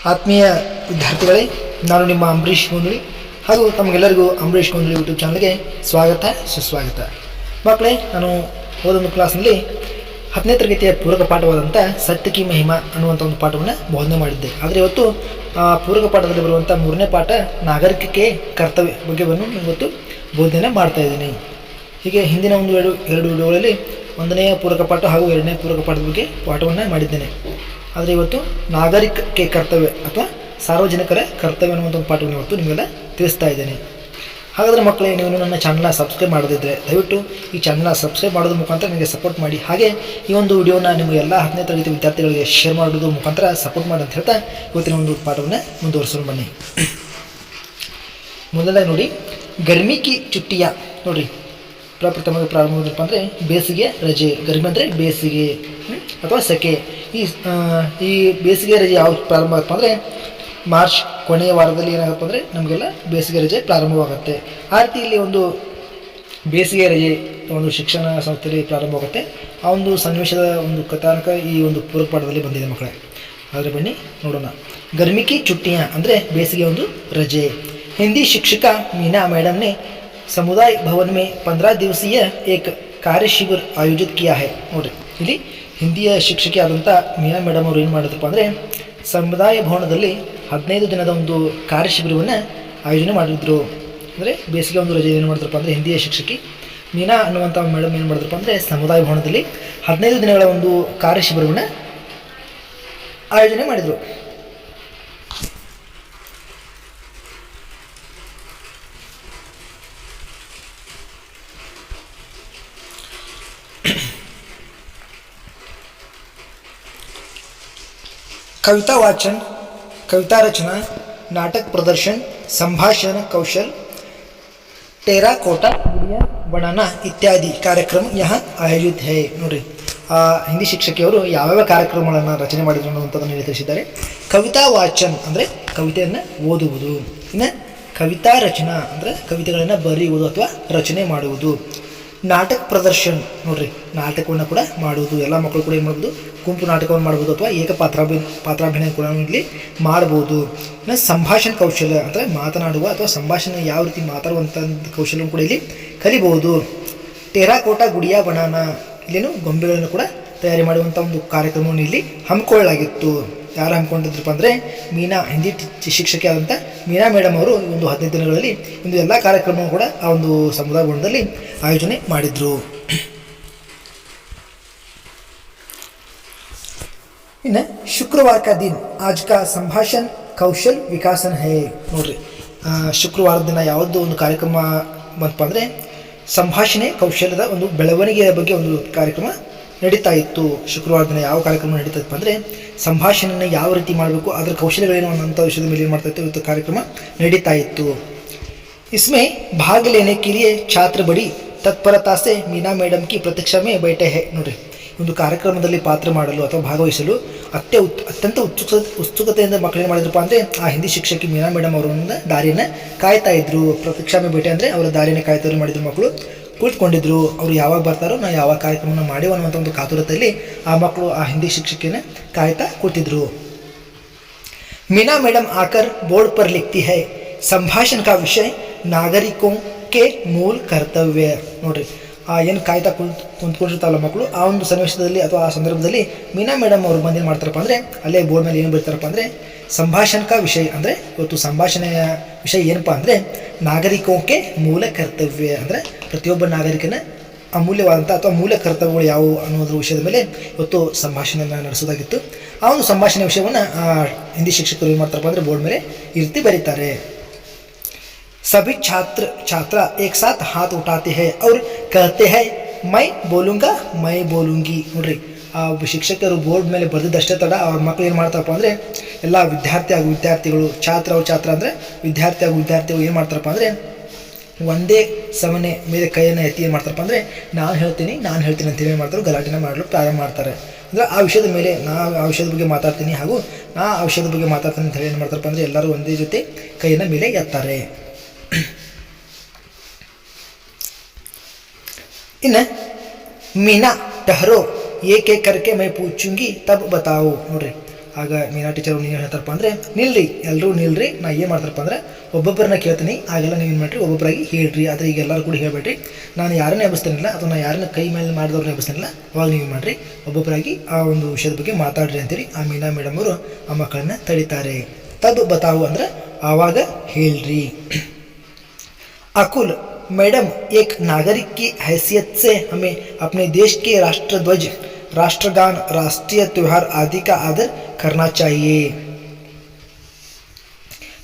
ಆತ್ಮೀಯ ವಿದ್ಯಾರ್ಥಿಗಳೇ, ನಾನು ನಿಮ್ಮ ಅಂಬರೀಷ್ ಗೋಂದಳಿ ಹಾಗೂ ತಮಗೆಲ್ಲರಿಗೂ ಅಂಬರೀಷ್ ಗೋಂದಳಿ ಯೂಟ್ಯೂಬ್ ಚಾನಲ್ಗೆ ಸ್ವಾಗತ ಸುಸ್ವಾಗತ. ಮಕ್ಕಳೇ, ನಾನು ಓದೊಂದು ಕ್ಲಾಸ್ನಲ್ಲಿ 10ನೇ ತರಗತಿಯ ಪೂರಕ ಪಾಠವಾದಂಥ ಸತ್ಯ ಕಿ ಮಹಿಮಾ ಅನ್ನುವಂಥ ಒಂದು ಪಾಠವನ್ನು ಬೋಧನೆ ಮಾಡಿದ್ದೆ. ಆದರೆ ಇವತ್ತು ಪೂರಕ ಪಾಠದಲ್ಲಿ ಬರುವಂಥ 3ನೇ ಪಾಠ ನಾಗರಿಕತೆ ಕರ್ತವ್ಯ ಬಗ್ಗೆವನ್ನು ಇವತ್ತು ಬೋಧನೆ ಮಾಡ್ತಾ ಇದ್ದೀನಿ. ಹೀಗೆ ಹಿಂದಿನ ಎರಡು ವಿಡಿಯೋಗಳಲ್ಲಿ 1ನೇ ಪೂರಕ ಪಾಠ ಹಾಗೂ 2ನೇ ಪೂರಕ ಪಾಠದ ಬಗ್ಗೆ ಪಾಠವನ್ನು ಮಾಡಿದ್ದೇನೆ. ಆದರೆ ಇವತ್ತು ನಾಗರಿಕತೆ ಕರ್ತವ್ಯ ಅಥವಾ ಸಾರ್ವಜನಿಕರ ಕರ್ತವ್ಯ ಅನ್ನುವಂಥ ಒಂದು ಪಾಠವನ್ನು ಇವತ್ತು ನಿಮಗೆಲ್ಲ ತಿಳಿಸ್ತಾ ಇದ್ದೇನೆ. ಹಾಗಾದರೆ ಮಕ್ಕಳೇ, ನೀವು ನನ್ನ ಚಾನಲ್ನ ಸಬ್ಸ್ಕ್ರೈಬ್ ಮಾಡೋದಿದ್ದರೆ ದಯವಿಟ್ಟು ಈ ಚಾನಲ್ನ ಸಬ್ಸ್ಕ್ರೈಬ್ ಮಾಡೋದ್ರ ಮುಖಾಂತರ ನನಗೆ ಸಪೋರ್ಟ್ ಮಾಡಿ. ಹಾಗೆ ಈ ಒಂದು ವಿಡಿಯೋನ ನಿಮ್ಮ ಎಲ್ಲ 10ನೇ ತರಗತಿ ವಿದ್ಯಾರ್ಥಿಗಳಿಗೆ ಶೇರ್ ಮಾಡೋದ್ರ ಮುಖಾಂತರ ಸಪೋರ್ಟ್ ಮಾಡಿ ಅಂತ ಹೇಳ್ತಾ ಇವತ್ತಿನ ಒಂದು ಪಾಠವನ್ನು ಮುಂದುವರಿಸೋಣ ಬನ್ನಿ. ಮೊದಲನೇ ನೋಡಿ, ಗರ್ಮಿ ಕಿ ಚುಟ್ಟಿಯ. ನೋಡಿರಿ, ಪ್ರಪ್ರಥಮವಾಗಿ ಪ್ರಾರಂಭ ಅಂದರೆ ಬೇಸಿಗೆ ರಜೆ. ಗರ್ಮಿ ಅಂದರೆ ಬೇಸಿಗೆ ಅಥವಾ ಸೆಕೆ. ಈ ಬೇಸಿಗೆ ರಜೆ ಯಾವುದು ಪ್ರಾರಂಭ ಆಗುತ್ತಪ್ಪ ಅಂದರೆ ಮಾರ್ಚ್ ಕೊನೆಯ ವಾರದಲ್ಲಿ ಏನಾಗುತ್ತೆ ಅಂದರೆ ನಮಗೆಲ್ಲ ಬೇಸಿಗೆ ರಜೆ ಪ್ರಾರಂಭವಾಗುತ್ತೆ. ಆ ರೀತಿ ಇಲ್ಲಿ ಒಂದು ಬೇಸಿಗೆ ರಜೆ ಒಂದು ಶಿಕ್ಷಣ ಸಂಸ್ಥೆಯಲ್ಲಿ ಪ್ರಾರಂಭವಾಗುತ್ತೆ. ಆ ಒಂದು ಸನ್ನಿವೇಶದ ಒಂದು ಕಥಾನಕ ಈ ಒಂದು ಪೂರಕ ಪಾಠದಲ್ಲಿ ಬಂದಿದೆ ಮಕ್ಕಳೇ. ಆದರೆ ಬನ್ನಿ ನೋಡೋಣ. ಗರ್ಮಿ ಕಿ ಚುಟ್ಟಿಯ ಅಂದರೆ ಬೇಸಿಗೆ ಒಂದು ರಜೆ. ಹಿಂದಿ ಶಿಕ್ಷಕ मीना मैडम ने समुदाय भवन में 15 दिवसीय एक कार्य शिविर आयोजित किया है. ನೋಡಿರಿ, ಇಲ್ಲಿ ಹಿಂದಿಯ ಶಿಕ್ಷಕಿ ಆದಂಥ ಮೀನಾ ಮೇಡಮ್ ಅವರು ಏನು ಮಾಡಿದ್ರಪ್ಪ ಅಂದರೆ ಸಮುದಾಯ ಭವನದಲ್ಲಿ 15 ದಿನದ ಒಂದು ಕಾರ್ಯ ಶಿಬಿರವನ್ನು ಆಯೋಜನೆ ಮಾಡಿದ್ರು. ಅಂದರೆ ಬೇಸಿಗೆ ಒಂದು ರಜೆ ಏನು ಮಾಡಿದ್ರಪ್ಪ ಅಂದರೆ ಹಿಂದಿಯ ಶಿಕ್ಷಕಿ ಮೀನಾ ಅನ್ನುವಂಥ ಮೇಡಮ್ ಏನು ಮಾಡಿದ್ರಪ್ಪ ಅಂದರೆ ಸಮುದಾಯ ಭವನದಲ್ಲಿ 15 ದಿನಗಳ ಒಂದು ಕಾರ್ಯ ಶಿಬಿರವನ್ನು ಆಯೋಜನೆ ಮಾಡಿದರು. कविता वाचन, कविता रचना, नाटक प्रदर्शन, संभाषण कौशल, टेराकोटा गुड़िया बनाना इत्यादि ಕಾರ್ಯಕ್ರಮ यहाँ आयोजित है. ನೋಡಿರಿ, ಹಿಂದಿ ಶಿಕ್ಷಕಿಯವರು ಯಾವ್ಯಾವ ಕಾರ್ಯಕ್ರಮಗಳನ್ನು ರಚನೆ ಮಾಡಿದ್ರು ಅನ್ನುವಂಥದ್ದನ್ನು ಇಲ್ಲಿ ತಿಳಿಸಿದ್ದಾರೆ. ಕವಿತಾ ವಾಚನ್ ಅಂದರೆ ಕವಿತೆಯನ್ನು ಓದುವುದು. ಇನ್ನು ಕವಿತಾ ರಚನಾ ಅಂದರೆ ಕವಿತೆಗಳನ್ನು ಬರೆಯುವುದು ಅಥವಾ ರಚನೆ ಮಾಡುವುದು. ನಾಟಕ ಪ್ರದರ್ಶನ, ನೋಡಿರಿ, ನಾಟಕವನ್ನು ಕೂಡ ಮಾಡುವುದು. ಎಲ್ಲ ಮಕ್ಕಳು ಕೂಡ ಏನು ಮಾಡ್ಬೋದು, ಗುಂಪು ನಾಟಕವನ್ನು ಮಾಡ್ಬೋದು ಅಥವಾ ಪಾತ್ರಾಭಿನಯ ಕೂಡ ಇಲ್ಲಿ ಮಾಡ್ಬೋದು. ಇನ್ನು ಸಂಭಾಷಣೆ ಕೌಶಲ್ಯ ಅಂದರೆ ಮಾತನಾಡುವ ಅಥವಾ ಸಂಭಾಷಣೆ ಯಾವ ರೀತಿ ಮಾತಾಡುವಂಥ ಕೌಶಲ್ಯವನ್ನು ಕೂಡ ಇಲ್ಲಿ ಕಲಿಬಹುದು. ಟೆರಾಕೋಟಾ ಗುಡಿಯಾ ಬನಾನ, ಇಲ್ಲೇನು ಗೊಂಬೆಗಳನ್ನು ಕೂಡ ತಯಾರಿ ಮಾಡುವಂಥ ಒಂದು ಕಾರ್ಯಕ್ರಮವನ್ನು ಇಲ್ಲಿ ಹಮ್ಮಿಕೊಳ್ಳಲಾಗಿತ್ತು. ಯಾರು ಹಮ್ಮಿಕೊಂಡಿದ್ರಪ್ಪ ಅಂದರೆ ಮೀನಾ, ಹಿಂದಿ ಶಿಕ್ಷಕಿ ಆದಂಥ ಮೀನಾ ಮೇಡಮ್ ಅವರು ಒಂದು 15 ದಿನಗಳಲ್ಲಿ ಒಂದು ಎಲ್ಲ ಕಾರ್ಯಕ್ರಮವನ್ನು ಕೂಡ ಆ ಒಂದು ಸಮುದಾಯ ಭವನದಲ್ಲಿ ಆಯೋಜನೆ ಮಾಡಿದರು. ಇನ್ನು ಶುಕ್ರವಾರ ಕಾ ದಿನ ಆಜ್ ಕಾ ಸಂಭಾಷಣ್ ಕೌಶಲ್ ವಿಕಾಸನ್ ಹೇ. ನೋಡ್ರಿ, ಶುಕ್ರವಾರದ ದಿನ ಯಾವುದೋ ಒಂದು ಕಾರ್ಯಕ್ರಮ ಬಂತಪ್ಪ ಅಂದರೆ ಸಂಭಾಷಣೆ ಕೌಶಲ್ಯದ ಒಂದು ಬೆಳವಣಿಗೆಯ ಬಗ್ಗೆ ಒಂದು ಕಾರ್ಯಕ್ರಮ ನಡೀತಾ ಇತ್ತು. ಶುಕ್ರವಾರ ದಿನ ಯಾವ ಕಾರ್ಯಕ್ರಮ ನಡೀತಾ ಇತ್ತು ಅಂದರೆ ಸಂಭಾಷಣೆಯನ್ನು ಯಾವ ರೀತಿ ಮಾಡಬೇಕು, ಅದರ ಕೌಶಲ್ಯಗಳೇನು ಅನ್ನೋಂಥ ವಿಷಯದ ಮೇಲೆ ಏನು ಮಾಡ್ತಾ ಇತ್ತು, ಇವತ್ತು ಕಾರ್ಯಕ್ರಮ ನಡೀತಾ ಇತ್ತು. इसमें भाग लेने के लिए छात्र बड़ी तत्परता से मीना मैडम की प्रतीक्षा में बैठे हैं. ನೋಡಿರಿ, ಒಂದು ಕಾರ್ಯಕ್ರಮದಲ್ಲಿ ಪಾತ್ರ ಮಾಡಲು ಅಥವಾ ಭಾಗವಹಿಸಲು ಅತ್ಯಂತ ಉತ್ಸುಕತೆಯಿಂದ ಮಕ್ಕಳು ಏನು ಮಾಡಿದ್ರಪ್ಪ ಅಂದರೆ ಆ ಹಿಂದಿ ಶಿಕ್ಷಕಿ ಮೀನಾ ಮೇಡಮ್ ಅವರನ್ನ ದಾರಿಯನ್ನು ಕಾಯ್ತಾ ಇದ್ರು. ಪ್ರತೀಕ್ಷಾ ಮೇ ಭೇಟೆ ಅಂದರೆ ಅವರ ದಾರಿಯನ್ನು ಕಾಯ್ತಾ ಮಾಡಿದ್ರು. ಮಕ್ಕಳು ಕುಳಿತುಕೊಂಡಿದ್ರು. ಅವರು ಯಾವಾಗ ಬರ್ತಾರೋ ನಾವು ಯಾವ ಕಾರ್ಯಕ್ರಮನ ಮಾಡೇವು ಅನ್ನುವಂಥ ಒಂದು ಕಾತುರತೆಯಲ್ಲಿ ಆ ಮಕ್ಕಳು ಆ ಹಿಂದಿ ಶಿಕ್ಷಕಿಯನ್ನು ಕಾಯ್ತಾ ಕೂತಿದ್ರು. मीना मैडम आकर बोर्ड पर लिखती है, संभाषण का विषय नागरिकों के मूल ಕರ್ತವ್ಯ. ನೋಡ್ರಿ, ಏನು ಕಾಯ್ತಾ ಕುಂತ್ಕೊಂಡಿರ್ತಾವಲ್ಲ ಮಕ್ಕಳು, ಆ ಒಂದು ಸನ್ನಿವೇಶದಲ್ಲಿ ಅಥವಾ ಆ ಸಂದರ್ಭದಲ್ಲಿ ಮೀನಾ ಮೇಡಮ್ ಅವರು ಬಂದು ಏನು ಮಾಡ್ತಾರಪ್ಪ ಅಂದರೆ ಅಲ್ಲೇ ಬೋರ್ಡ್ ಮೇಲೆ ಏನು ಬರೀತಾರಪ್ಪ ಅಂದರೆ ಸಂಭಾಷಣ ಕಾ ವಿಷಯ ಅಂದರೆ ಇವತ್ತು ಸಂಭಾಷಣೆಯ ವಿಷಯ ಏನಪ್ಪ ಅಂದರೆ ನಾಗರಿಕೋಕೆ ಮೂಲ ಕರ್ತವ್ಯ ಅಂದರೆ ಪ್ರತಿಯೊಬ್ಬ ನಾಗರಿಕನ ಅಮೂಲ್ಯವಾದಂಥ ಅಥವಾ ಮೂಲ ಕರ್ತವ್ಯಗಳು ಯಾವುವು ಅನ್ನೋದ್ರ ವಿಷಯದ ಮೇಲೆ ಇವತ್ತು ಸಂಭಾಷಣೆಯನ್ನು ನಡೆಸೋದಾಗಿತ್ತು. ಆ ಒಂದು ಸಂಭಾಷಣೆ ವಿಷಯವನ್ನು ಹಿಂದಿ ಶಿಕ್ಷಕರು ಏನು ಮಾಡ್ತಾರಪ್ಪ ಅಂದರೆ ಬೋರ್ಡ್ ಮೇಲೆ ಈ ರೀತಿ ಬರೀತಾರೆ. सभी छात्र एक साथ हाथ उठाते हैं और कहते हैं मैं बोलूँगा मैं बोलूँगी. ನೋಡ್ರಿ, ಆ ಶಿಕ್ಷಕರು ಬೋರ್ಡ್ ಮೇಲೆ ಬರೆದಿದ್ದಷ್ಟೇ ತಡ ಅವ್ರ ಮಕ್ಕಳು ಏನು ಮಾಡ್ತಾರಪ್ಪ ಅಂದರೆ ಎಲ್ಲ ವಿದ್ಯಾರ್ಥಿಗಳು ಛಾತ್ರ ಅಂದರೆ ವಿದ್ಯಾರ್ಥಿಗಳು ಏನು ಮಾಡ್ತಾರಪ್ಪ ಅಂದರೆ ಒಂದೇ ಸಮನೆ ಮೇಲೆ ಕೈಯನ್ನು ಎತ್ತಿ ಏನು ಮಾಡ್ತಾರಪ್ಪ ಅಂದರೆ ನಾನು ಹೇಳ್ತೀನಿ ಅಂತೇಳಿ ಏನು ಮಾಡ್ತಾರೆ, ಗಲಾಟೆನ ಮಾಡಲು ಪ್ರಾರಂಭ ಮಾಡ್ತಾರೆ. ಅಂದರೆ ಆ ವಿಷಯದ ಮೇಲೆ ಆ ವಿಷಯದ ಬಗ್ಗೆ ಮಾತಾಡ್ತೀನಿ ಹಾಗೂ ಆ ವಿಷಯದ ಬಗ್ಗೆ ಮಾತಾಡ್ತೀನಿ ಅಂತ ಹೇಳಿ ಏನು ಮಾಡ್ತಾರಪ್ಪ ಅಂದರೆ ಎಲ್ಲರೂ ಒಂದೇ ಜೊತೆ ಕೈಯನ್ನು ಮೇಲೆ ಎತ್ತಾರೆ. ಇನ್ನು ಮೀನಾ ಟಹರೋ ಏಕೆ ಕರ್ಕೆ ಮೈ ಪೂಚುಂಗಿ ತಬ್ ಬತಾವು. ನೋಡ್ರಿ, ಆಗ ಮೀನಾ ಟೀಚರ್ ನೀವು ಹೇಳ್ತಾರಪ್ಪ ಅಂದರೆ ನಿಲ್ರಿ, ಎಲ್ಲರೂ ನಿಲ್ರಿ, ನಾ ಏನು ಮಾಡ್ತಾರಪ್ಪ ಅಂದರೆ ಒಬ್ಬೊಬ್ಬರನ್ನ ಕೇಳ್ತೀನಿ, ಆಗೆಲ್ಲ ನೀವು ಏನು ಮಾಡಿರಿ ಒಬ್ಬೊಬ್ಬರಾಗಿ ಹೇಳ್ರಿ, ಆದರೆ ಈಗ ಎಲ್ಲರೂ ಕೂಡ ಹೇಳಬೇಡ್ರಿ, ನಾನು ಯಾರನ್ನೇ ಎಬ್ಬಿಸ್ತಾನಿಲ್ಲ ಅಥವಾ ನಾನು ಯಾರನ್ನ ಕೈ ಮೇಲೆ ಮಾಡಿದವ್ರನ್ನ ಎಬ್ಬಿಸ್ತಾನಿಲ್ಲ, ಅವಾಗ ನೀವು ಮಾಡಿರಿ, ಒಬ್ಬೊಬ್ಬರಾಗಿ ಆ ಒಂದು ವಿಷಯದ ಬಗ್ಗೆ ಮಾತಾಡ್ರಿ ಅಂತೇಳಿ ಆ ಮೀನಾ ಮೇಡಮ್ ಅವರು ಆ ಮಕ್ಕಳನ್ನ ತಡಿತಾರೆ. ತಬ್ ಬತಾವು ಅಂದರೆ ಆವಾಗ ಹೇಳ್ರಿ. अकुल मैडम, एक नागरिक की हैसियत से हमें अपने देश के राष्ट्रध्वज, राष्ट्रगान, राष्ट्रीय त्यौहार आदि का आदर करना चाहिए.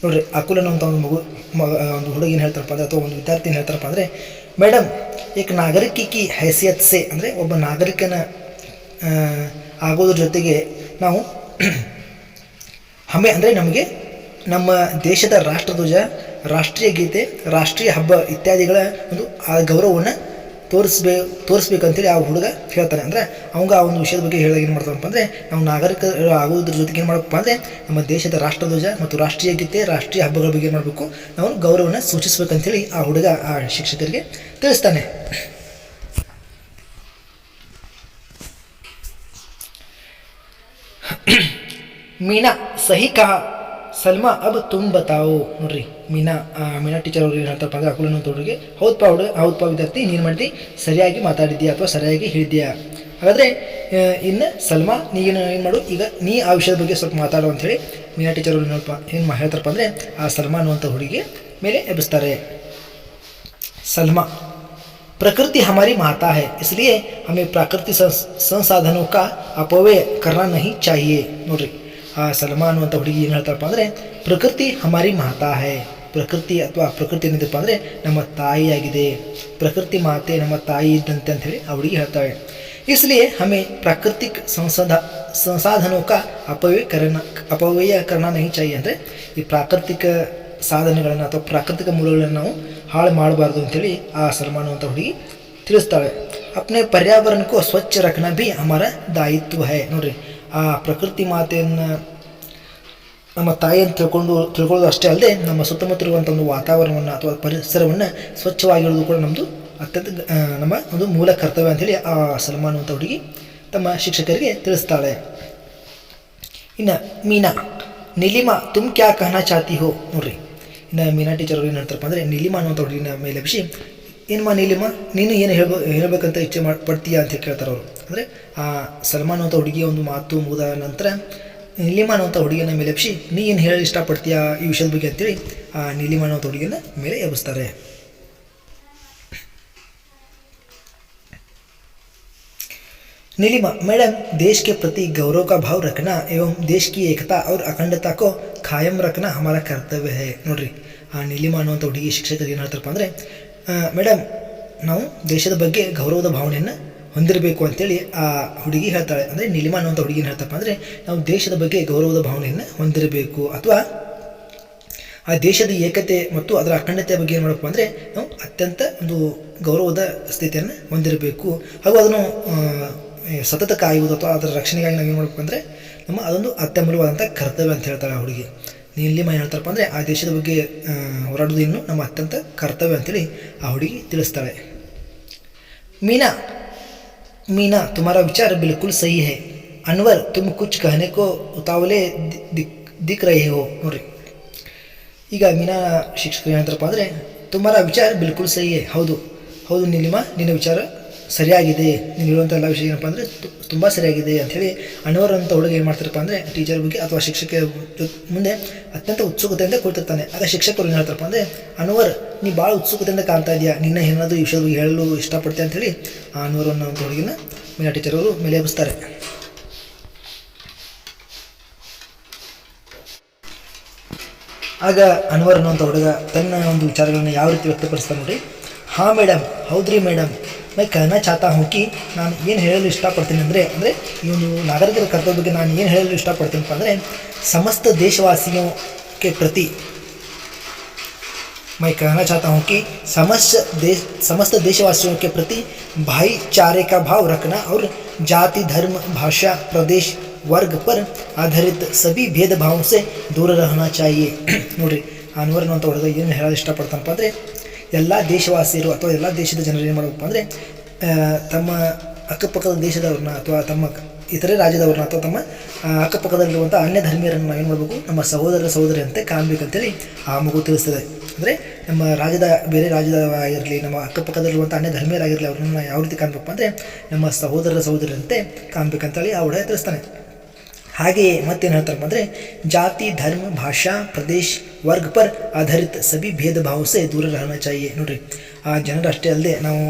ನೋಡ್ರಿ, ಅಕುಲ್ ಅನ್ನೋಂಥ ಒಂದು ಒಂದು ಹುಡುಗ ಏನು ಹೇಳ್ತಾರಪ್ಪ ಅಂದರೆ ಅಥವಾ ಒಂದು ವಿದ್ಯಾರ್ಥಿ ಏನು ಹೇಳ್ತಾರಪ್ಪ ಅಂದರೆ, ಮೇಡಮ್ ಏಕ್ ನಾಗರಿಕಿ ಹೈಸಿಯತ್ ಸೆ ಅಂದರೆ ಒಬ್ಬ ನಾಗರಿಕನ ಆಗೋದ್ರ ಜೊತೆಗೆ ನಾವು ಹಮೆ ಅಂದರೆ ನಮಗೆ ನಮ್ಮ ದೇಶದ ರಾಷ್ಟ್ರಧ್ವಜ, ರಾಷ್ಟ್ರೀಯ ಗೀತೆ, ರಾಷ್ಟ್ರೀಯ ಹಬ್ಬ ಇತ್ಯಾದಿಗಳ ಒಂದು ಆ ಗೌರವವನ್ನು ತೋರಿಸ್ಬೇಕಂತೇಳಿ ಆ ಹುಡುಗ ಹೇಳ್ತಾನೆ. ಅಂದರೆ ಅವಂಗ ಆ ಒಂದು ವಿಷಯದ ಬಗ್ಗೆ ಹೇಳಿದಾಗ ಏನು ಮಾಡ್ತಾನಪ್ಪ ಅಂದರೆ, ನಾವು ನಾಗರಿಕರು ಆಗೋದ್ರ ಜೊತೆಗೆ ಏನು ಮಾಡಬೇಕಪ್ಪ ಅಂದರೆ ನಮ್ಮ ದೇಶದ ರಾಷ್ಟ್ರಧ್ವಜ ಮತ್ತು ರಾಷ್ಟ್ರೀಯ ಗೀತೆ, ರಾಷ್ಟ್ರೀಯ ಹಬ್ಬಗಳ ಬಗ್ಗೆ ಏನು ಮಾಡಬೇಕು, ನಾವು ಗೌರವವನ್ನು ಸೂಚಿಸಬೇಕಂತೇಳಿ ಆ ಹುಡುಗ ಆ ಶಿಕ್ಷಕರಿಗೆ ತಿಳಿಸ್ತಾನೆ. ಮೀನಾ ಸಹಿ ಕಹ, ಸಲ್ಮಾ ಅಬ್ ತುಮ್ ಬತಾವು. ನೋಡ್ರಿ, ಮೀನಾ ಟೀಚರ್ ಅವ್ರು ಏನು ಹೇಳ್ತಾರಪ್ಪ ಅಂದರೆ ಅಕುಲ್ ಅನ್ನೋ ಹುಡುಗಿಗೆ, ಹೌದಪ್ಪ ವಿದ್ಯಾರ್ಥಿ, ನೀನು ಮಾಡಿದ್ದಿ ಸರಿಯಾಗಿ ಮಾತಾಡಿದ್ಯಾ ಅಥವಾ ಸರಿಯಾಗಿ ಹೇಳಿದ್ಯಾ. ಹಾಗಾದರೆ ಇನ್ನು ಸಲ್ಮಾ ನೀನು ಏನು ಮಾಡು, ಈಗ ನೀ ಆ ವಿಷಯದ ಬಗ್ಗೆ ಸ್ವಲ್ಪ ಮಾತಾಡು ಅಂಥೇಳಿ ಮೀನಾ ಟೀಚರ್ ಅವ್ರು ಏನು ಹೇಳ್ತಾರಪ್ಪ ಅಂದರೆ ಆ ಸಲ್ಮಾ ಅನ್ನುವಂಥ ಹುಡುಗಿ ಮೇಲೆ ಎಬ್ಬಿಸ್ತಾರೆ. ಸಲ್ಮಾ, प्रकृति हमारी माता है, इसलिए हमें प्राकृतिक संसाधनों का अपव्यय करना नहीं चाहिए. ನೋಡ್ರಿ, ಆ ಸಲ್ಮಾ ಅನ್ನುವಂಥ ಹುಡುಗಿ ಏನು ಹೇಳ್ತಾರಪ್ಪ ಅಂದರೆ ಪ್ರಕೃತಿ ಹಮಾರಿ ಮಾತಾ ಹೈ, ಪ್ರಕೃತಿ ಅಥವಾ ಪ್ರಕೃತಿ ಏನಿದೆಪ್ಪ ಅಂದರೆ ನಮ್ಮ ತಾಯಿಯಾಗಿದೆ, ಪ್ರಕೃತಿ ಮಾತೆ ನಮ್ಮ ತಾಯಿ ಇದ್ದಂತೆ ಅಂಥೇಳಿ ಆ ಹುಡುಗಿ ಹೇಳ್ತಾಳೆ. इसलिए हमें प्राकृतिक संसाधनों का अपव्यय करना नहीं चाहिए ಅಂದರೆ ಈ ಪ್ರಾಕೃತಿಕ ಸಾಧನೆಗಳನ್ನು ಅಥವಾ ಪ್ರಾಕೃತಿಕ ಮೂಲಗಳನ್ನು ನಾವು ಹಾಳು ಮಾಡಬಾರ್ದು ಅಂತೇಳಿ ಆ ಸಲ್ಮಾ ಅನ್ನುವಂಥ ಹುಡುಗಿ ತಿಳಿಸ್ತಾಳೆ. ಅಪ್ನೆ ಪರ್ಯಾವರಣಕ್ಕೂ ಸ್ವಚ್ಛ ರಖನಾ ಭಿ ಹಮಾರ ದಾಯಿತ್ವ ಹೈ. ನೋಡ್ರಿ, ಆ ಪ್ರಕೃತಿ ಮಾತೆಯನ್ನು ನಮ್ಮ ತಾಯಿಯನ್ನು ತಿಳ್ಕೊಳ್ಳೋದು ಅಷ್ಟೇ ಅಲ್ಲದೆ ನಮ್ಮ ಸುತ್ತಮುತ್ತ ಇರುವಂಥ ಒಂದು ವಾತಾವರಣವನ್ನು ಅಥವಾ ಪರಿಸರವನ್ನು ಸ್ವಚ್ಛವಾಗಿರೋದು ಕೂಡ ನಮ್ಮದು ಅತ್ಯಂತ ನಮ್ಮ ಒಂದು ಮೂಲ ಕರ್ತವ್ಯ ಅಂಥೇಳಿ ಆ ಸಲ್ಮಾ ಅನ್ನುವಂಥ ಹುಡುಗಿ ತಮ್ಮ ಶಿಕ್ಷಕರಿಗೆ ತಿಳಿಸ್ತಾಳೆ. ಇನ್ನು ಮೀನಾ, ನೀಲಿಮಾ ತುಮ್ ಕ್ಯಾ ಕಹನಾ ಚಾತಿ ಹೋ. ನೋಡ್ರಿ, ಇನ್ನು ಮೀನಾ ಟೀಚರ್ ಅವ್ರು ಏನು ಹೇಳ್ತಾರಪ್ಪ ಅಂದರೆ ನೀಲಿಮಾ ಅನ್ನುವಂಥ ಹುಡುಗಿನ ಮೇಲೆ ಎಬ್ಬಿಸಿ, ಏನಮ್ಮ ನೀಲಿಮಾ, ನೀನು ಏನು ಹೇಳ್ಬೇಕಂತ ಇಚ್ಛೆ ಪಡ್ತೀಯಾ ಅಂತ ಕೇಳ್ತಾರೆ ಅವರು. ಅಂದರೆ ಆ ಸಲ್ಮಾ ಅನ್ನುವಂಥ ಹುಡುಗಿಯ ಒಂದು ಮಾತು ಮುಗಿದ ನಂತರ ನೀಲಿಮಾ ಅನ್ನುವಂಥ ಹುಡುಗಿನ ಮೇಲೆ ಎಬ್ಬಿಸಿ, ನೀ ಏನು ಹೇಳಿ ಇಷ್ಟಪಡ್ತೀಯಾ ಈ ವಿಷಯದ ಬಗ್ಗೆ ಅಂತೇಳಿ ಆ ನೀಲಿಮಾ ಅನ್ನುವಂಥ ಹುಡುಗಿನ ಮೇಲೆ ಎಬ್ಬಿಸ್ತಾರೆ. नीलिमा, मैडम देश के प्रति गौरव का भाव रखना एवं देश की एकता और अखंडता को कायम रखना हमारा कर्तव्य है. ನೋಡ್ರಿ, ಆ ನೀಲಿಮಾ ಅನ್ನುವಂಥ ಹುಡುಗಿ ಶಿಕ್ಷಕರು ಏನು ಹೇಳ್ತಾರಪ್ಪ ಅಂದರೆ, ಮೇಡಮ್ ನಾವು ದೇಶದ ಬಗ್ಗೆ ಗೌರವದ ಭಾವನೆಯನ್ನು ಹೊಂದಿರಬೇಕು ಅಂತೇಳಿ ಆ ಹುಡುಗಿ ಹೇಳ್ತಾಳೆ. ಅಂದರೆ ನೀಲಿಮಾ ಅನ್ನುವಂಥ ಹುಡುಗಿ ಏನು ಹೇಳ್ತಪ್ಪ ಅಂದರೆ, ನಾವು ದೇಶದ ಬಗ್ಗೆ ಗೌರವದ ಭಾವನೆಯನ್ನು ಹೊಂದಿರಬೇಕು ಅಥವಾ ಆ ದೇಶದ ಏಕತೆ ಮತ್ತು ಅದರ ಅಖಂಡತೆಯ ಬಗ್ಗೆ ಏನು ಮಾಡಬೇಕು ಅಂದರೆ ನಾವು ಅತ್ಯಂತ ಒಂದು ಗೌರವದ ಸ್ಥಿತಿಯನ್ನು ಹೊಂದಿರಬೇಕು ಹಾಗೂ ಅದನ್ನು ಸತತ ಕಾಯುವುದು ಅಥವಾ ಅದರ ರಕ್ಷಣೆಗಾಗಿ ನಾವು ಏನು ಮಾಡಬೇಕು ಅಂದರೆ ನಮ್ಮ ಅದೊಂದು ಅತ್ಯಮೂಲ್ಯವಾದಂಥ ಕರ್ತವ್ಯ ಅಂತ ಹೇಳ್ತಾಳೆ ಆ ಹುಡುಗಿ. ನೀಲಿಮಾ ಹೇಳ್ತಾರಪ್ಪ ಅಂದರೆ ಆ ದೇಶದ ಬಗ್ಗೆ ಹೋರಾಡೋದು ಇನ್ನು ನಮ್ಮ ಅತ್ಯಂತ ಕರ್ತವ್ಯ ಅಂತೇಳಿ ಆ ಹುಡುಗಿ ತಿಳಿಸ್ತಾಳೆ. मीना तुम्हारा विचार बिल्कुल सही है. अनवर तुम कुछ कहने को उतावले दिख रहे हो. ನೋಡ್ರಿ, ಈಗ ಮೀನಾ ಶಿಕ್ಷಕರು ಹೇಳ್ತಾರಪ್ಪ ಅಂದರೆ ತುಮಾರ ವಿಚಾರ ಬಿಲ್ಕುಲ್ ಸಹಿ ಹೇ. ಹೌದು ನೀಲಿಮಾ, ನಿನ್ನ ವಿಚಾರ ಸರಿಯಾಗಿದೆ, ನೀನು ಹೇಳುವಂಥ ಎಲ್ಲ ವಿಷಯ ಏನಪ್ಪ ಅಂದರೆ ತುಂಬ ಸರಿಯಾಗಿದೆ ಅಂಥೇಳಿ ಅನ್ವರ್ ಅಂತ ಹುಡುಗ ಏನು ಮಾಡ್ತಾರಪ್ಪ ಅಂದರೆ ಟೀಚರ್ ಬಗ್ಗೆ ಅಥವಾ ಶಿಕ್ಷಕರ ಮುಂದೆ ಅತ್ಯಂತ ಉತ್ಸುಕತೆಯಿಂದ ಕೊಡ್ತಿರ್ತಾನೆ. ಆಗ ಶಿಕ್ಷಕರು ಏನು ಹೇಳ್ತಾರಪ್ಪ ಅಂದರೆ, ಅನ್ವರ್ ನೀ ಭಾಳ ಉತ್ಸುಕತೆಯಿಂದ ಕಾಣ್ತಾ ಇದೆಯಾ, ನಿನ್ನ ಏನಾದರೂ ಈ ವಿಷಯದ ಬಗ್ಗೆ ಹೇಳಲು ಇಷ್ಟಪಡ್ತೀಯ ಅಂಥೇಳಿ ಆ ಅನ್ವರ್ ಅನ್ನೋ ಹುಡುಗಿನ ಮೀನಾ ಟೀಚರ್ ಅವರು ಮೇಲೆ ಎಬ್ಬಿಸ್ತಾರೆ. ಆಗ ಅನ್ವರ್ ಅನ್ನುವಂಥ ಹುಡುಗ ತನ್ನ ಒಂದು ವಿಚಾರಗಳನ್ನು ಯಾವ ರೀತಿ ವ್ಯಕ್ತಪಡಿಸ್ತಾನೆ ನೋಡಿ. ಹಾಂ ಮೇಡಮ್, ಹೌದ್ರಿ ಮೇಡಮ್, ಮೈ कहना चाहता हूँ कि ನಾನು ಏನು ಹೇಳಲು ಇಷ್ಟಪಡ್ತೀನಿ ಅಂದರೆ ಈ ಒಂದು ನಾಗರಿಕರ ಕರ್ತವ್ಯ ಬಗ್ಗೆ ನಾನು ಏನು ಹೇಳಲು ಇಷ್ಟಪಡ್ತೀನಪ್ಪ ಅಂದರೆ ಸಮಸ್ತ ದೇಶವಾಸಿयों के प्रति मैं कहना चाहता हूँ कि समस्त देशवासियों के प्रति भाईचारे का भाव रखना और जाति, धर्म, भाषा, प्रदेश, वर्ग पर आधारित सभी भेदभावों से दूर रहना चाहिए. ನೋಡಿರಿ, ಅನ್ವರ್ ಅನ್ನುವಂಥ ಹುಡುಗ ಏನು ಹೇಳಲು ಇಷ್ಟಪಡ್ತಾನಪ್ಪ ಅಂದರೆ ಎಲ್ಲ ದೇಶವಾಸಿಯರು ಅಥವಾ ಎಲ್ಲ ದೇಶದ ಜನರು ಏನು ಮಾಡಬೇಕಪ್ಪ ಅಂದರೆ ತಮ್ಮ ಅಕ್ಕಪಕ್ಕದ ದೇಶದವ್ರನ್ನ ಅಥವಾ ತಮ್ಮ ಇತರೆ ರಾಜ್ಯದವ್ರನ್ನ ಅಥವಾ ತಮ್ಮ ಅಕ್ಕಪಕ್ಕದಲ್ಲಿರುವಂಥ ಅನ್ಯ ಧರ್ಮೀಯರನ್ನು ನಾವೇನು ಮಾಡಬೇಕು, ನಮ್ಮ ಸಹೋದರಿಯಂತೆ ಕಾಣಬೇಕಂತೇಳಿ ಆ ಮಗು ತಿಳಿಸ್ತದೆ. ಅಂದರೆ ನಮ್ಮ ರಾಜ್ಯದ ಬೇರೆ ರಾಜ್ಯದವಾಗಿರಲಿ, ನಮ್ಮ ಅಕ್ಕಪಕ್ಕದಲ್ಲಿರುವಂಥ ಅನ್ಯ ಧರ್ಮೀಯರಾಗಿರಲಿ, ಅವ್ರನ್ನ ಯಾವ ರೀತಿ ಕಾಣಬೇಕು ಅಂದರೆ ನಮ್ಮ ಸಹೋದರಿಯಂತೆ ಕಾಣಬೇಕಂತೇಳಿ ಆ ಹುಡುಗ ತಿಳಿಸ್ತಾನೆ. ಹಾಗೆಯೇ ಮತ್ತೇನು ಹೇಳ್ತಾರಪ್ಪ ಅಂದರೆ ಜಾತಿ, ಧರ್ಮ, ಭಾಷಾ, ಪ್ರದೇಶ, ವರ್ಗ ಪರ್ ಆಧಾರಿತ ಸಭಿ ಭೇದ ಭಾವ ಸೆ ದೂರ रहना चाहिए. ನೋಡ್ರಿ, ಆ ಜನರು ಅಷ್ಟೇ ಅಲ್ಲದೆ ನಾವು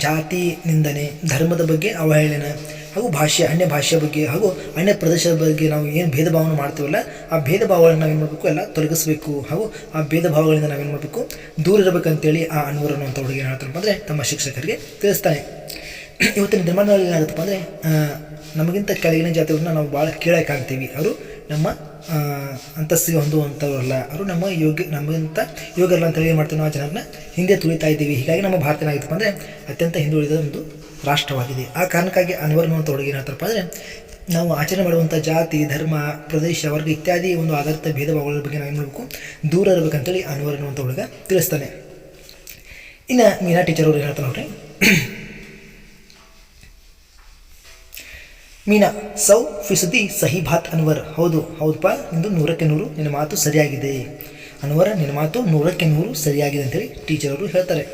ಜಾತಿ ನಿಂದನೆ, ಧರ್ಮದ ಬಗ್ಗೆ ಅವಹೇಳನ ಹಾಗೂ ಅನ್ಯ ಭಾಷೆಯ ಬಗ್ಗೆ ಹಾಗೂ ಅನ್ಯ ಪ್ರದೇಶದ ಬಗ್ಗೆ ನಾವು ಏನು ಭೇದ ಭಾವನೆ ಮಾಡ್ತೀವಲ್ಲ, ಆ ಭೇದ ಭಾವಗಳನ್ನು ನಾವೇನು ಮಾಡಬೇಕು, ಎಲ್ಲ ತೊಲಗಿಸಬೇಕು ಹಾಗೂ ಆ ಭೇದ ಭಾವಗಳಿಂದ ನಾವೇನು ಮಾಡಬೇಕು, ದೂರ ಇರಬೇಕಂತೇಳಿ ಆ ಅನ್ವರ್ ಅನ್ನುವಂಥ ಹುಡುಗಿ ಏನು ಹೇಳ್ತಾರಪ್ಪ ಅಂದರೆ ತಮ್ಮ ಶಿಕ್ಷಕರಿಗೆ ತಿಳಿಸ್ತಾನೆ. ಇವತ್ತಿನ ದಿನಮಾನಗಳಲ್ಲಿ ಏನಾಗುತ್ತಪ್ಪ ಅಂದರೆ ನಮಗಿಂತ ಕೆಳಗಿನ ಜಾತಿಯವ್ರನ್ನ ನಾವು ಭಾಳ ಕೀಳಾಗಿ ಕಾಣ್ತೀವಿ. ಅವರು ನಮ್ಮ ಅಂತಸ್ತಿಗೆ ಹೊಂದುವಂಥವ್ರಲ್ಲ, ಅವರು ನಮಗಿಂತ ಯೋಗ್ಯರಲ್ಲ ಅಂತೇಳಿ ಏನು ಮಾಡ್ತೀವಿ, ನಾವು ಜನರನ್ನ ಹಿಂದೆ ತುಳಿತಾ ಇದ್ದೀವಿ. ಹೀಗಾಗಿ ನಮ್ಮ ಭಾರತ ಏನಾಗಿತ್ತಪ್ಪ ಅಂದರೆ ಅತ್ಯಂತ ಹಿಂದುಳಿದ ಒಂದು ರಾಷ್ಟ್ರವಾಗಿದೆ. ಆ ಕಾರಣಕ್ಕಾಗಿ ಅನ್ವರ್ ಅನ್ನುವಂಥ ಹುಡುಗಿ ಏನಾಗ್ತಾರಪ್ಪ ಅಂದರೆ ನಾವು ಆಚರಣೆ ಮಾಡುವಂಥ ಜಾತಿ, ಧರ್ಮ, ಪ್ರದೇಶ, ವರ್ಗ ಇತ್ಯಾದಿ ಒಂದು ಆಧಾರಿತ ಭೇದ ಭಾವಗಳ ಬಗ್ಗೆ ನಾವು ಏನು ಮಾಡಬೇಕು, ದೂರ ಇರಬೇಕಂತೇಳಿ ಅನ್ವರ್ ಅನ್ನುವಂಥ ಹುಡುಗ ತಿಳಿಸ್ತಾನೆ. ಇನ್ನು ಮೀನಾ ಟೀಚರ್ ಅವ್ರು ಏನು ಹೇಳ್ತಾರೆ ನೋಡ್ರಿ, ಮೀನಾ 100% ಸಹಿ ಬಾತ್ ಅನ್ವರ್. ಹೌದಪ್ಪ, ನಿಂದು 100ಕ್ಕೆ 100 ನಿನ್ನ ಮಾತು ಸರಿಯಾಗಿದೆ ಅನ್ವರ್, ನಿನ್ನ ಮಾತು 100ಕ್ಕೆ 100 ಸರಿಯಾಗಿದೆ ಅಂತೇಳಿ ಟೀಚರ್ ಅವರು ಹೇಳ್ತಾರೆ.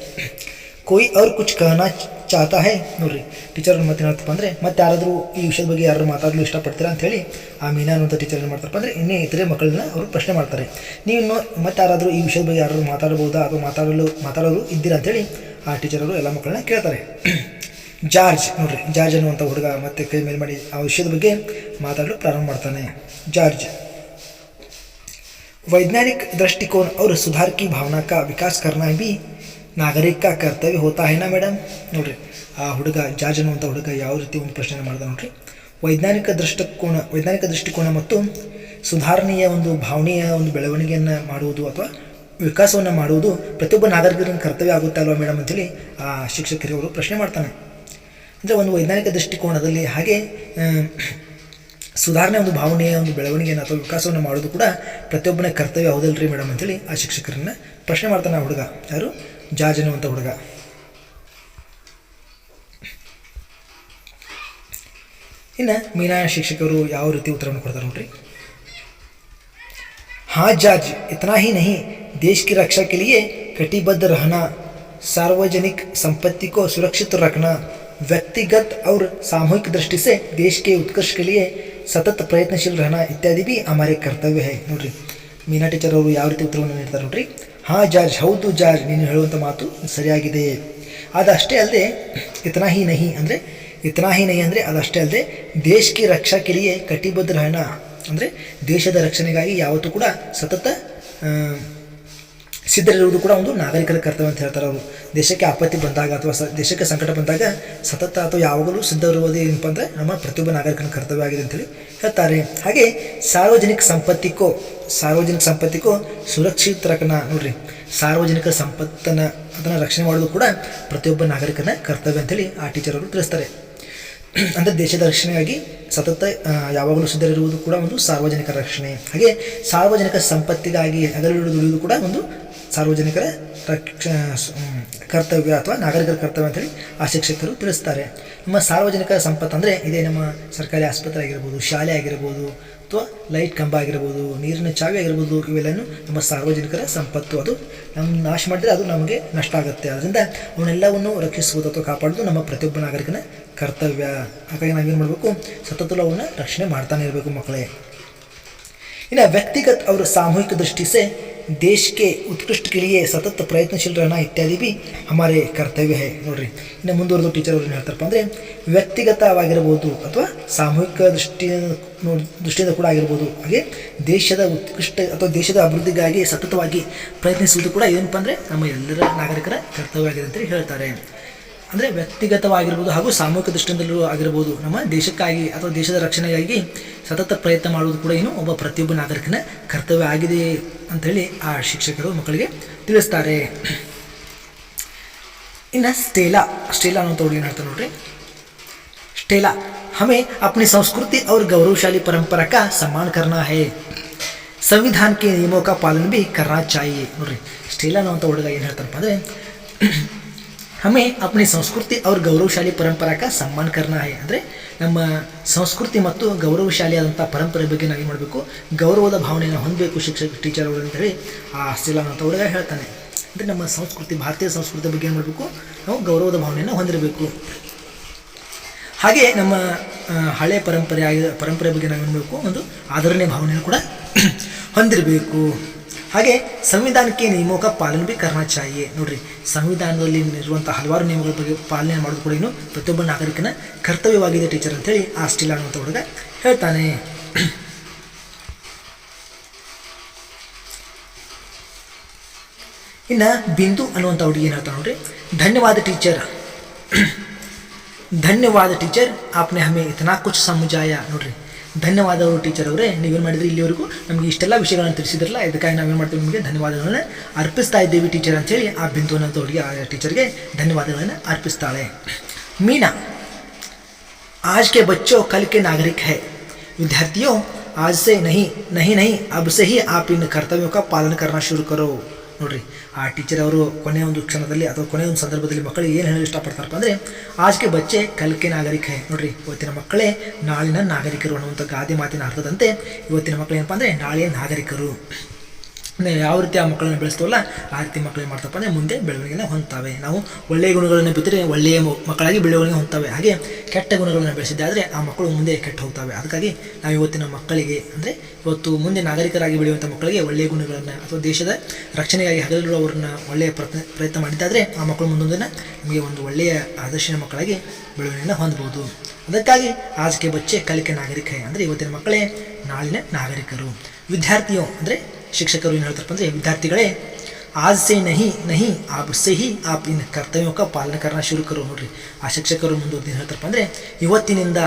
ಕೋಯಿ ಅವ್ರು ಕುಚ್ ಕಹನಾ ಚಾತಾ ಹೈ. ನೋಡ್ರಿ, ಟೀಚರ್ ಮತ್ತೆ ಹೇಳ್ತಪ್ಪ ಅಂದರೆ ಮತ್ತೆ ಯಾರಾದರೂ ಈ ವಿಷಯದ ಬಗ್ಗೆ ಯಾರು ಮಾತಾಡಲು ಇಷ್ಟಪಡ್ತೀರಾ ಅಂಥೇಳಿ ಆ ಮೀನಾ ಅನ್ನುವಂಥ ಟೀಚರ್ ಏನು ಮಾಡ್ತಾರಪ್ಪ ಅಂದರೆ ಇನ್ನೇ ಇತರೆ ಮಕ್ಕಳನ್ನ ಅವರು ಪ್ರಶ್ನೆ ಮಾಡ್ತಾರೆ. ನೀವು ಮತ್ತೆ ಯಾರಾದರೂ ಈ ವಿಷಯದ ಬಗ್ಗೆ ಯಾರು ಮಾತಾಡ್ಬೋದಾ ಅಥವಾ ಮಾತಾಡೋರು ಇದ್ದೀರಾ ಅಂಥೇಳಿ ಆ ಟೀಚರವರು ಎಲ್ಲ ಮಕ್ಕಳನ್ನ ಕೇಳ್ತಾರೆ. ಜಾರ್ಜ್, ನೋಡ್ರಿ, ಜಾರ್ಜ್ ಅನ್ನುವಂಥ ಹುಡುಗ ಮತ್ತೆ ಕೈ ಮೇಲೆ ಮಾಡಿ ಆ ವಿಷಯದ ಬಗ್ಗೆ ಮಾತಾಡಲು ಪ್ರಾರಂಭ ಮಾಡ್ತಾನೆ. ಜಾರ್ಜ್, वैज्ञानिक दृष्टिकोण और सुधार की भावना का विकास करना भी नागरिक का कर्तव्य होता है ना ಮೇಡಮ್. ನೋಡ್ರಿ, ಆ ಹುಡುಗ ಜಾರ್ಜ್ ಅನ್ನುವಂಥ ಹುಡುಗ ಯಾವ ರೀತಿ ಒಂದು ಪ್ರಶ್ನೆ ಮಾಡ್ತಾನೆ ನೋಡ್ರಿ. ವೈಜ್ಞಾನಿಕ ದೃಷ್ಟಿಕೋನ ಮತ್ತು ಸುಧಾರಣೆಯ ಒಂದು ಭಾವನೆಯ ಒಂದು ಬೆಳವಣಿಗೆಯನ್ನು ಮಾಡುವುದು ಅಥವಾ ವಿಕಾಸವನ್ನು ಮಾಡುವುದು ಪ್ರತಿಯೊಬ್ಬ ನಾಗರಿಕರ ಕರ್ತವ್ಯ ಆಗುತ್ತೆ ಅಲ್ವಾ ಮೇಡಮ್ ಅಂತೇಳಿ ಆ ಶಿಕ್ಷಕರಿಗೆ ಅವರು ಪ್ರಶ್ನೆ ಮಾಡ್ತಾನೆ. ಅಂದರೆ ಒಂದು ವೈಜ್ಞಾನಿಕ ದೃಷ್ಟಿಕೋನದಲ್ಲಿ ಹಾಗೆ ಸುಧಾರಣೆ ಒಂದು ಭಾವನೆಯ ಒಂದು ಬೆಳವಣಿಗೆಯನ್ನು ಅಥವಾ ವಿಕಾಸವನ್ನು ಮಾಡೋದು ಕೂಡ ಪ್ರತಿಯೊಬ್ಬನ ಕರ್ತವ್ಯ ಹೌದಲ್ರಿ ಮೇಡಮ್ ಅಂತೇಳಿ ಆ ಶಿಕ್ಷಕರನ್ನ ಪ್ರಶ್ನೆ ಮಾಡ್ತಾನೆ ಆ ಹುಡುಗ, ಯಾರು, ಜಾರ್ಜ್ ಅನ್ನುವಂಥ ಹುಡುಗ. ಇನ್ನು ಮೀನಾ ಶಿಕ್ಷಕರು ಯಾವ ರೀತಿ ಉತ್ತರವನ್ನು ಕೊಡ್ತಾರೆ ನೋಡ್ರಿ. हाँ जार्ज, इतना ही नहीं, देश की रक्षा के लिए कटिबद्ध रहना, सार्वजनिक संपत्ति को सुरक्षित रखना, व्यक्तिगत और सामूहिक दृष्टि से देश के उत्कर्ष के लिए सतत प्रयत्नशील रहना इत्यादि भी हमारे कर्तव्य है. ನೋಡ್ರಿ, ಮೀನಾ ಟೀಚರ್ ಅವರು ಯಾವ ರೀತಿ ಉತ್ತರವನ್ನು ನೀಡ್ತಾರೆ ನೋಡ್ರಿ. ಹಾಂ ಜಾರ್ಜ್, ಹೌದು ಜಾರ್ಜ್, ನೀನು ಹೇಳುವಂಥ ಮಾತು ಸರಿಯಾಗಿದೆ. ಅದಷ್ಟೇ ಅಲ್ಲದೆ ಇತನಾ ಹಿ ನಹಿ ಅಂದರೆ ಅದಷ್ಟೇ ಅಲ್ಲದೆ ದೇಶ ಕಿ ರಕ್ಷಾ ಕೆ ಲಿಯೆ ಕಟಿಬದ್ಧ ರಹನ ಅಂದರೆ ದೇಶದ ರಕ್ಷಣೆಗಾಗಿ ಯಾವತ್ತೂ ಕೂಡ ಸತತ ಸಿದ್ಧರಿರುವುದು ಕೂಡ ಒಂದು ನಾಗರಿಕರ ಕರ್ತವ್ಯ ಅಂತ ಹೇಳ್ತಾರೆ ಅವರು. ದೇಶಕ್ಕೆ ಆಪತ್ತಿ ಬಂದಾಗ ಅಥವಾ ದೇಶಕ್ಕೆ ಸಂಕಟ ಬಂದಾಗ ಸತತ ಅಥವಾ ಯಾವಾಗಲೂ ಸಿದ್ಧವಿರುವುದು ಏನಪ್ಪ ಅಂದರೆ ನಮ್ಮ ಪ್ರತಿಯೊಬ್ಬ ನಾಗರಿಕನ ಕರ್ತವ್ಯ ಆಗಿದೆ ಅಂತೇಳಿ ಹೇಳ್ತಾರೆ. ಹಾಗೆ ಸಾರ್ವಜನಿಕ ಸಂಪತ್ತಿಗೂ ಸುರಕ್ಷಿತ ರಕ್ಷಣಾ. ನೋಡ್ರಿ, ಸಾರ್ವಜನಿಕ ಸಂಪತ್ತನ್ನು ಅದನ್ನು ರಕ್ಷಣೆ ಮಾಡೋದು ಕೂಡ ಪ್ರತಿಯೊಬ್ಬ ನಾಗರಿಕನ ಕರ್ತವ್ಯ ಅಂತೇಳಿ ಆ ಟೀಚರ್ ಅವರು ತಿಳಿಸ್ತಾರೆ. ಅಂದರೆ ದೇಶದ ರಕ್ಷಣೆಗಾಗಿ ಸತತ ಯಾವಾಗಲೂ ಸಿದ್ಧರಿರುವುದು ಕೂಡ ಒಂದು ಸಾರ್ವಜನಿಕ ರಕ್ಷಣೆ. ಹಾಗೆ ಸಾರ್ವಜನಿಕ ಸಂಪತ್ತಿಗಾಗಿ ದುಡಿಯುವುದು ಕೂಡ ಒಂದು ಸಾರ್ವಜನಿಕರ ಕರ್ತವ್ಯ ಅಥವಾ ನಾಗರಿಕರ ಕರ್ತವ್ಯ ಅಂತೇಳಿ ಆ ಶಿಕ್ಷಕರು ತಿಳಿಸ್ತಾರೆ. ನಮ್ಮ ಸಾರ್ವಜನಿಕ ಸಂಪತ್ತು ಅಂದರೆ ಇದೇ ನಮ್ಮ ಸರ್ಕಾರಿ ಆಸ್ಪತ್ರೆ ಆಗಿರ್ಬೋದು, ಶಾಲೆ ಆಗಿರ್ಬೋದು, ಅಥವಾ ಲೈಟ್ ಕಂಬ ಆಗಿರ್ಬೋದು, ನೀರಿನ ಚಾವಿ ಆಗಿರ್ಬೋದು, ಇವೆಲ್ಲನೂ ನಮ್ಮ ಸಾರ್ವಜನಿಕರ ಸಂಪತ್ತು. ಅದು ನಮ್ಮ ನಾಶ ಮಾಡಿದರೆ ಅದು ನಮಗೆ ನಷ್ಟ ಆಗುತ್ತೆ. ಅದರಿಂದ ಅವನ್ನೆಲ್ಲವನ್ನು ರಕ್ಷಿಸುವುದು ಅಥವಾ ಕಾಪಾಡೋದು ನಮ್ಮ ಪ್ರತಿಯೊಬ್ಬ ನಾಗರಿಕನ ಕರ್ತವ್ಯ. ಹಾಗಾಗಿ ನಾವೇನು ಮಾಡಬೇಕು, ಸತತಲು ಅವನ್ನ ರಕ್ಷಣೆ ಮಾಡ್ತಾನೆ ಇರಬೇಕು ಮಕ್ಕಳೇ. ಇನ್ನು ವ್ಯಕ್ತಿಗತ और सामूहिक दृष्टि से देश के उत्कृष्ट के लिए सतत प्रयत्नशील रहना इत्यादि भी हमारे कर्तव्य है. ನೋಡ್ರಿ, ಇನ್ನು ಮುಂದುವರೆದು ಟೀಚರ್ ಅವ್ರು ಏನು ಹೇಳ್ತಾರಪ್ಪ ಅಂದರೆ ವ್ಯಕ್ತಿಗತವಾಗಿರ್ಬೋದು ಅಥವಾ ಸಾಮೂಹಿಕ ದೃಷ್ಟಿಯಿಂದ ಕೂಡ ಆಗಿರ್ಬೋದು, ಹಾಗೆ ದೇಶದ ಉತ್ಕೃಷ್ಟ ಅಥವಾ ದೇಶದ ಅಭಿವೃದ್ಧಿಗಾಗಿ ಸತತವಾಗಿ ಪ್ರಯತ್ನಿಸುವುದು ಕೂಡ ಏನಪ್ಪ ಅಂದರೆ ನಮ್ಮ ಎಲ್ಲರ ನಾಗರಿಕರ ಕರ್ತವ್ಯ ಆಗಿದೆ ಅಂತೇಳಿ ಹೇಳ್ತಾರೆ. ಅಂದರೆ ವ್ಯಕ್ತಿಗತವಾಗಿರ್ಬೋದು ಹಾಗೂ ಸಾಮೂಹಿಕ ದೃಷ್ಟಿಯಿಂದಲೂ ಆಗಿರ್ಬೋದು, ನಮ್ಮ ದೇಶಕ್ಕಾಗಿ ಅಥವಾ ದೇಶದ ರಕ್ಷಣೆಗಾಗಿ ಸತತ ಪ್ರಯತ್ನ ಮಾಡುವುದು ಕೂಡ ಏನು ಒಬ್ಬ ಪ್ರತಿಯೊಬ್ಬ ನಾಗರಿಕನ ಕರ್ತವ್ಯ ಆಗಿದೆ ಅಂಥೇಳಿ ಆ ಶಿಕ್ಷಕರು ಮಕ್ಕಳಿಗೆ ತಿಳಿಸ್ತಾರೆ. ಇನ್ನು ಸ್ಟೇಲಾ ಅನ್ನೋಂಥ ಹುಡುಗಿ ಏನು ಹೇಳ್ತಾರೆ ನೋಡ್ರಿ. स्टेला, हमें अपनी संस्कृति और गौरवशाली परंपरा का सम्मान करना है, संविधान के नियमों का पालन भी करना चाहिए. ನೋಡ್ರಿ, ಸ್ಟೇಲಾ ಅನ್ನುವಂಥ ಹುಡುಗ ಏನು ಹೇಳ್ತಾರಪ್ಪ ಅಂದರೆ हमें अपनी संस्कृति और गौरवशाली परंपरा का सम्मान करना है ಅಂದರೆ ನಮ್ಮ ಸಂಸ್ಕೃತಿ ಮತ್ತು ಗೌರವಶಾಲಿಯಾದಂಥ ಪರಂಪರೆ ಬಗ್ಗೆ ನಾವು ಏನು ಮಾಡಬೇಕು, ಗೌರವದ ಭಾವನೆಯನ್ನು ಹೊಂದಬೇಕು ಟೀಚರ್ ಅವರು ಅಂತೇಳಿ ಆ ಸ್ಟಿಲಾನ್ ಅಂತ ಹುಡುಗ ಹೇಳ್ತಾನೆ. ಅಂದರೆ ನಮ್ಮ ಸಂಸ್ಕೃತಿ, ಭಾರತೀಯ ಸಂಸ್ಕೃತಿ ಬಗ್ಗೆ ಏನು ಮಾಡಬೇಕು, ನಾವು ಗೌರವದ ಭಾವನೆಯನ್ನು ಹೊಂದಿರಬೇಕು. ಹಾಗೆ ನಮ್ಮ ಹಳೆಯ ಪರಂಪರೆ ಬಗ್ಗೆ ನಾವು ಏನು ಮಾಡಬೇಕು, ಒಂದು ಆದರಣೀಯ ಭಾವನೆಯನ್ನು ಕೂಡ ಹೊಂದಿರಬೇಕು. ಹಾಗೆ ಸಂವಿಧಾನಕ್ಕೆ ನಿಯಮೋं का पालन भी करना चाहिए. ನೋಡ್ರಿ, ಸಂವಿಧಾನದಲ್ಲಿ ಇರುವಂಥ ಹಲವಾರು ನಿಯಮಗಳ ಬಗ್ಗೆ ಪಾಲನೆ ಮಾಡೋದು ಕೂಡ ಏನು ಪ್ರತಿಯೊಬ್ಬ ನಾಗರಿಕನ ಕರ್ತವ್ಯವಾಗಿದೆ ಟೀಚರ್ ಅಂತೇಳಿ ಆ ಸ್ಟಿಲ್ ಅನ್ನುವಂಥ ಹುಡುಗ ಹೇಳ್ತಾನೆ. ಇನ್ನು ಬಿಂದು ಅನ್ನುವಂಥ ಹುಡುಗಿ ಏನು ಹೇಳ್ತಾನೆ ನೋಡ್ರಿ, ಧನ್ಯವಾದ ಟೀಚರ್ आपने हमें इतना कुछ समझाया. ನೋಡ್ರಿ, ಧನ್ಯವಾದಗಳು ಟೀಚರ್ ಅವರೇ, ನೀವೇನು ಮಾಡಿದ್ರಿ, ಇಲ್ಲಿವರೆಗೂ ನಮಗೆ ಇಷ್ಟೆಲ್ಲ ವಿಷಯಗಳನ್ನು ತಿಳಿಸಿದ್ರಲ್ಲ, ಇದಕ್ಕಾಗಿ ನಾವೇನು ಮಾಡ್ತೀವಿ, ನಿಮಗೆ ಧನ್ಯವಾದಗಳನ್ನು ಅರ್ಪಿಸ್ತಾ ಇದ್ದೀವಿ ಟೀಚರ್ ಅಂತೇಳಿ ಆ ಬಿಂದು ಅನ್ನೋಂಥ ಹುಡುಗಿ ಆ ಟೀಚರ್ಗೆ ಧನ್ಯವಾದಗಳನ್ನು ಅರ್ಪಿಸ್ತಾಳೆ. मीना, आज के बच्चों कल के नागरिक है. विद्यार्थियों, आज से नहीं अब से ही आप इन कर्तव्यों का पालन करना शुरू करो. ನೋಡ್ರಿ, ಆ ಟೀಚರ್ ಅವರು ಕೊನೆಯ ಒಂದು ಕ್ಷಣದಲ್ಲಿ ಅಥವಾ ಕೊನೆಯ ಒಂದು ಸಂದರ್ಭದಲ್ಲಿ ಮಕ್ಕಳಿಗೆ ಏನು ಹೇಳಲು ಇಷ್ಟಪಡ್ತಾರಪ್ಪ ಅಂದರೆ, ಆಜ್ಗೆ ಬಚ್ಚೆ ಕಲ್ಕೆ ನಾಗರಿಕ ಹೇ. ನೋಡ್ರಿ, ಇವತ್ತಿನ ಮಕ್ಕಳೇ ನಾಳಿನ ನಾಗರಿಕರು ಅನ್ನುವಂಥ ಗಾದೆ ಮಾತಿನ ಅರ್ಥದಂತೆ ಇವತ್ತಿನ ಮಕ್ಕಳು ಏನಪ್ಪ ಅಂದರೆ ನಾಳೆಯ ನಾಗರಿಕರು. ಯಾವ ರೀತಿ ಆ ಮಕ್ಕಳನ್ನು ಬೆಳೆಸ್ತವಲ್ಲ, ಆ ರೀತಿ ಮಕ್ಕಳು ಏನು ಮಾಡ್ತಪ್ಪ ಅಂದರೆ ಮುಂದೆ ಬೆಳವಣಿಗೆನ ಹೊಂದ್ತವೆ. ನಾವು ಒಳ್ಳೆಯ ಗುಣಗಳನ್ನು ಬಿದ್ದರೆ ಒಳ್ಳೆಯ ಮಕ್ಕಳಾಗಿ ಬೆಳವಣಿಗೆ ಹೊಂದ್ತವೆ. ಹಾಗೆ ಕೆಟ್ಟ ಗುಣಗಳನ್ನು ಬೆಳೆಸಿದ್ದಾದರೆ ಆ ಮಕ್ಕಳು ಮುಂದೆ ಕೆಟ್ಟು ಹೋಗ್ತವೆ. ಅದಕ್ಕಾಗಿ ನಾವು ಇವತ್ತಿನ ಮಕ್ಕಳಿಗೆ ಅಂದರೆ ಇವತ್ತು ಮುಂದೆ ನಾಗರಿಕರಾಗಿ ಬೆಳೆಯುವಂಥ ಮಕ್ಕಳಿಗೆ ಒಳ್ಳೆಯ ಗುಣಗಳನ್ನು ಅಥವಾ ದೇಶದ ರಕ್ಷಣೆಗಾಗಿ ಹಗಲು ಅವರನ್ನು ಒಳ್ಳೆಯ ಪ್ರಯತ್ನ ಮಾಡಿದ್ದಾದರೆ ಆ ಮಕ್ಕಳು ಮುಂದೊಂದಿನ ನಮಗೆ ಒಂದು ಒಳ್ಳೆಯ ಆದರ್ಶನ ಮಕ್ಕಳಾಗಿ ಬೆಳವಣಿಗೆನ ಹೊಂದ್ಬೋದು. ಅದಕ್ಕಾಗಿ ಆಜ್ಕೆ ಬಚ್ಚೆ ಕಲಿಕೆ ನಾಗರಿಕ ಅಂದರೆ ಇವತ್ತಿನ ಮಕ್ಕಳೇ ನಾಳಿನ ನಾಗರಿಕರು. ವಿದ್ಯಾರ್ಥಿಯೋ ಅಂದರೆ ಶಿಕ್ಷಕರು ಏನು ಹೇಳ್ತಾರಪ್ಪ ಅಂದರೆ, ವಿದ್ಯಾರ್ಥಿಗಳೇ आज से नहीं अब से ही आप इन कर्तव्यों का पालन करना शुरू करो. ನೋಡ್ರಿ, ಆ ಶಿಕ್ಷಕರು ಮುಂದುವರೆದು ಏನು ಹೇಳ್ತಾರಪ್ಪ ಅಂದರೆ, ಇವತ್ತಿನಿಂದ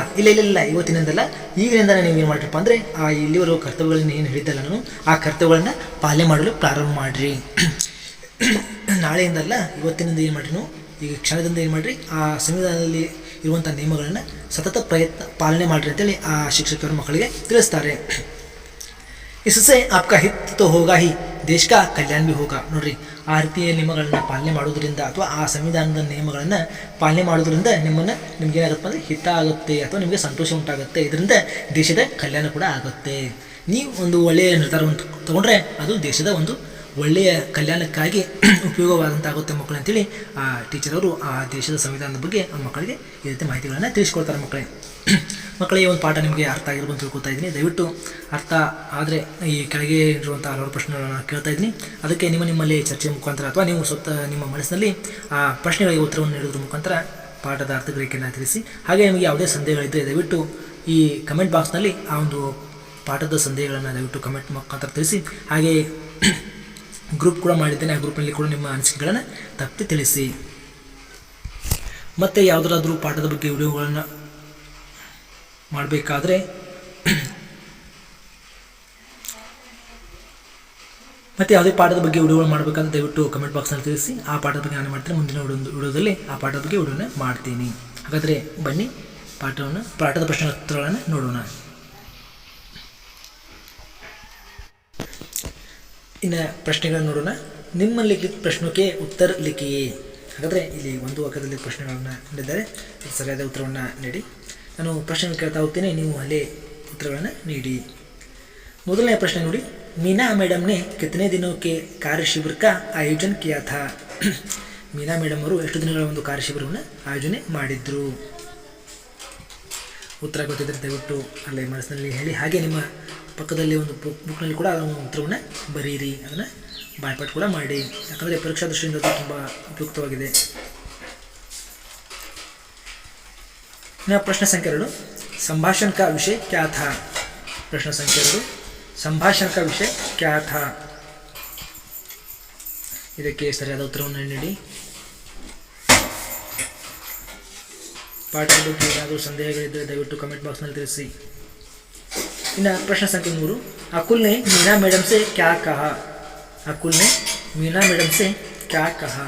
ಇವತ್ತಿನಿಂದಲ್ಲ ಈಗಿನಿಂದ ನೀವು ಏನು ಮಾಡ್ರಪ್ಪ ಅಂದರೆ ಆ ಇಲ್ಲಿವರೆಗೂ ಕರ್ತವ್ಯಗಳನ್ನ ಏನು ಹೇಳಿದ್ದಲ್ಲ ನಾನು ಆ ಕರ್ತವ್ಯಗಳನ್ನು ಪಾಲನೆ ಮಾಡಲು ಪ್ರಾರಂಭ ಮಾಡಿರಿ. ನಾಳೆಯಿಂದಲ್ಲ ಇವತ್ತಿನಿಂದ ಏನು ಮಾಡಿರಿ, ನೀವು ಈಗ ಕ್ಷಣದಿಂದ ಏನು ಮಾಡಿರಿ, ಆ ಸಂವಿಧಾನದಲ್ಲಿ ಇರುವಂಥ ನಿಯಮಗಳನ್ನು ಸತತ ಪಾಲನೆ ಮಾಡಿರಿ ಅಂತೇಳಿ ಆ ಶಿಕ್ಷಕರು ಮಕ್ಕಳಿಗೆ ತಿಳಿಸ್ತಾರೆ. इससे आपका हित तो होगा ही, देश का कल्याण भी होगा. ನೋಡ್ರಿ, ಆ ರೀತಿಯ ನಿಯಮಗಳನ್ನ ಪಾಲನೆ ಮಾಡೋದ್ರಿಂದ ಅಥವಾ ಆ ಸಂವಿಧಾನದ ನಿಯಮಗಳನ್ನು ಪಾಲನೆ ಮಾಡೋದ್ರಿಂದ ನಿಮ್ಗೆ ಏನಾಗುತ್ತೆ ಅಂದರೆ ಹಿತ ಆಗುತ್ತೆ ಅಥವಾ ನಿಮಗೆ ಸಂತೋಷ ಉಂಟಾಗುತ್ತೆ. ಇದರಿಂದ ದೇಶದ ಕಲ್ಯಾಣ ಕೂಡ ಆಗುತ್ತೆ. ನೀವು ಒಂದು ಒಳ್ಳೆಯ ನಿರ್ಧಾರವನ್ನು ತಗೊಂಡ್ರೆ ಅದು ದೇಶದ ಒಂದು ಒಳ್ಳೆಯ ಕಲ್ಯಾಣಕ್ಕಾಗಿ ಉಪಯೋಗವಾದಂತಾಗುತ್ತೆ ಮಕ್ಕಳು ಅಂತೇಳಿ ಆ ಟೀಚರ್ ಅವರು ಆ ದೇಶದ ಸಂವಿಧಾನದ ಬಗ್ಗೆ ಆ ಮಕ್ಕಳಿಗೆ ಈ ರೀತಿ ಮಾಹಿತಿಗಳನ್ನು ತಿಳಿಸ್ಕೊಡ್ತಾರೆ. ಮಕ್ಕಳಿಗೆ ಒಂದು ಪಾಠ ನಿಮಗೆ ಅರ್ಥ ಆಗಿರ್ಬೋದು ತಿಳ್ಕೊತಾ ಇದ್ದೀನಿ. ದಯವಿಟ್ಟು ಅರ್ಥ ಆದರೆ ಈ ಕೆಳಗೆ ಇರುವಂಥ ಹಲವಾರು ಪ್ರಶ್ನೆಗಳನ್ನು ಕೇಳ್ತಾ ಇದ್ದೀನಿ. ಅದಕ್ಕೆ ನಿಮ್ಮಲ್ಲಿ ಚರ್ಚೆ ಮುಖಾಂತರ ಅಥವಾ ನೀವು ಸ್ವತಃ ನಿಮ್ಮ ಮನಸ್ಸಿನಲ್ಲಿ ಆ ಪ್ರಶ್ನೆಗಳಿಗೆ ಉತ್ತರವನ್ನು ನೀಡೋದ್ರ ಮುಖಾಂತರ ಪಾಠದ ಅರ್ಥಗ್ರಹಿಕೆಯನ್ನು ತಿಳಿಸಿ. ಹಾಗೆ ನಿಮಗೆ ಯಾವುದೇ ಸಂದೇಹಗಳಿದ್ದರೆ ದಯವಿಟ್ಟು ಈ ಕಮೆಂಟ್ ಬಾಕ್ಸ್ನಲ್ಲಿ ಆ ಒಂದು ಪಾಠದ ಸಂದೇಹಗಳನ್ನು ದಯವಿಟ್ಟು ಕಮೆಂಟ್ ಮುಖಾಂತರ ತಿಳಿಸಿ. ಹಾಗೆ ಗ್ರೂಪ್ ಕೂಡ ಮಾಡಿದ್ದೇನೆ, ಆ ಗ್ರೂಪ್ನಲ್ಲಿ ಕೂಡ ನಿಮ್ಮ ಅನಿಸಿಕೆಗಳನ್ನು ತಪ್ಪಿ ತಿಳಿಸಿ. ಮತ್ತು ಯಾವುದಾದ್ರೂ ಪಾಠದ ಬಗ್ಗೆ ವಿಡಿಯೋಗಳನ್ನು ಮಾಡಬೇಕಾದ್ರೆ ಮತ್ತು ಯಾವುದೇ ಪಾಠದ ಬಗ್ಗೆ ವಿಡಿಯೋಗಳು ಮಾಡಬೇಕಂತ ದಯವಿಟ್ಟು ಕಮೆಂಟ್ ಬಾಕ್ಸ್ನಲ್ಲಿ ತಿಳಿಸಿ. ಆ ಪಾಠದ ಬಗ್ಗೆ ನಾನು ಮಾಡ್ತೀನಿ, ಮುಂದಿನ ವಿಡಿಯೋದಲ್ಲಿ ಆ ಪಾಠದ ಬಗ್ಗೆ ವಿಡಿಯೋನ ಮಾಡ್ತೀನಿ. ಹಾಗಾದರೆ ಬನ್ನಿ ಪಾಠದ ಪ್ರಶ್ನೆ ಉತ್ತರಗಳನ್ನು ನೋಡೋಣ. ಇನ್ನು ಪ್ರಶ್ನೆಗಳನ್ನು ನೋಡೋಣ. ನಿಮ್ಮಲ್ಲಿ ಪ್ರಶ್ನೆಗೆ ಉತ್ತರ ಲಿಖಿಯೇ. ಹಾಗಾದರೆ ಇಲ್ಲಿ ಒಂದು ವಾಕ್ಯದಲ್ಲಿ ಪ್ರಶ್ನೆಗಳನ್ನು ನೀಡಿದ್ದಾರೆ, ಸರಿಯಾದ ಉತ್ತರವನ್ನು ನೀಡಿ. ನಾನು ಪ್ರಶ್ನೆ ಕೇಳ್ತಾ ಹೋಗ್ತೀನಿ, ನೀವು ಅಲ್ಲೇ ಉತ್ತರಗಳನ್ನು ನೀಡಿ. ಮೊದಲನೇ ಪ್ರಶ್ನೆ ನೋಡಿ, मीना मैडम ने कितने दिनों के कार्य शिविर का आयोजन किया था. ಮೀನಾ ಮೇಡಮ್ ಅವರು ಎಷ್ಟು ದಿನಗಳ ಒಂದು ಕಾರ್ಯ ಶಿಬಿರವನ್ನು ಆಯೋಜನೆ ಮಾಡಿದ್ರು. ಉತ್ತರ ಗೊತ್ತಿದ್ದರೆ ದಯವಿಟ್ಟು ಅಲ್ಲೇ ಮನಸ್ಸಿನಲ್ಲಿ ಹೇಳಿ. ಹಾಗೆ ನಿಮ್ಮ ಪಕ್ಕದಲ್ಲಿ ಒಂದು ಬುಕ್ನಲ್ಲಿ ಕೂಡ ಉತ್ತರವನ್ನು ಬರೀರಿ, ಅದನ್ನು ಬಾಯ್ಪಾಟ್ ಕೂಡ ಮಾಡಿ, ಯಾಕಂದರೆ ಪರೀಕ್ಷಾ ದೃಷ್ಟಿಯಿಂದ ಅದು ತುಂಬ ಉಪಯುಕ್ತವಾಗಿದೆ. ಇನ್ನು ಪ್ರಶ್ನೆ ಸಂಖ್ಯೆ 2, ಸಂಭಾಷಣ का विषय क्या था. ಪ್ರಶ್ನೆ ಸಂಖ್ಯೆ 2, ಸಂಭಾಷಣ का विषय क्या था. ಇದಕ್ಕೆ ಸರಿಯಾದ ಉತ್ತರವನ್ನು ನೀಡಿ. ಪಾಠದ ಬಗ್ಗೆ ಏನಾದರೂ ಸಂದೇಹಗಳಿದ್ದರೆ ದಯವಿಟ್ಟು ಕಮೆಂಟ್ ಬಾಕ್ಸ್ನಲ್ಲಿ ತಿಳಿಸಿ. ಇನ್ನು ಪ್ರಶ್ನೆ ಸಂಖ್ಯೆ 3, अकुल ने मीना मैडम से क्या कहा. अकुल ने मीना मैडम से क्या कहा.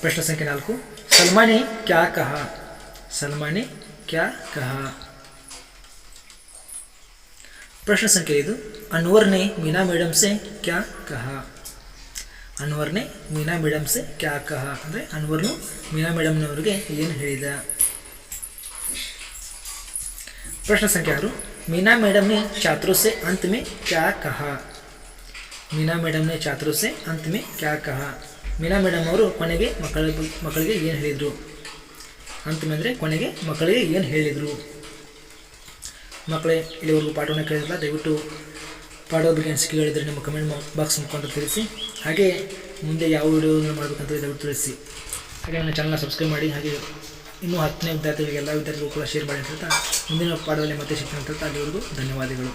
प्रश्न संख्या 4, सलमा ने क्या कहा. सलमा ने क्या कहा. प्रश्न संख्या 5, अनवर ने मीना मैडम से क्या कहा. ಅನ್ವರ್ ನೆ ಮೀನಾ ಮೇಡಮ್ ಸೆ ಕ್ಯಾ ಕಹಾ ಅಂದರೆ ಅನ್ವರ್ನು ಮೀನಾ ಮೇಡಮ್ನವರಿಗೆ ಏನು ಹೇಳಿದ. ಪ್ರಶ್ನೆ ಸಂಖ್ಯೆ 6. मीना मैडम ने छात्रों से अंत में क्या कहा. मीना मैडम ने छात्रों से अंत में क्या कहा. ಮೀನಾ ಮೇಡಮ್ ಅವರು ಕೊನೆಗೆ ಮಕ್ಕಳಿಗೆ ಏನು ಹೇಳಿದರು. ಅಂತ ಅಂದರೆ ಕೊನೆಗೆ ಮಕ್ಕಳಿಗೆ ಏನು ಹೇಳಿದರು. ಮಕ್ಕಳೇ, ಇಲ್ಲಿವರೆಗೂ ಪಾಠವನ್ನು ಕೇಳಿಲ್ಲ. ದಯವಿಟ್ಟು ಪಾಠದ ಬಗ್ಗೆ ಅನಿಸಿಕೆ ಹೇಳಿದರೆ ನಿಮ್ಮ ಕಮೆಂಟ್ ಬಾಕ್ಸ್ ಮುಖಾಂತರ ತಿಳಿಸಿ. ಹಾಗೆ ಮುಂದೆ ಯಾವ ವಿಡಿಯೋವನ್ನು ಮಾಡಬೇಕಂತ ದಯವಿಟ್ಟು ತಿಳಿಸಿ. ಹಾಗೆ ನನ್ನ ಚಾನಲ್ನ ಸಬ್ಸ್ಕ್ರೈಬ್ ಮಾಡಿ. ಹಾಗೆ ಇನ್ನೂ 10ನೇ ವಿದ್ಯಾರ್ಥಿಗಳಿಗೆ ಎಲ್ಲ ವಿದ್ಯಾರ್ಥಿಗಳು ಕೂಡ ಶೇರ್ ಮಾಡಿ ಅಂತ ಹೇಳ್ತಾ ಮುಂದಿನ ಪಾಠದಲ್ಲಿ ಮತ್ತೆ ಸಿಗ್ತೀನಿ ಅಂತ ಹೇಳ್ತಾ ಅಲ್ಲಿವರೆಗೂ ಧನ್ಯವಾದಗಳು.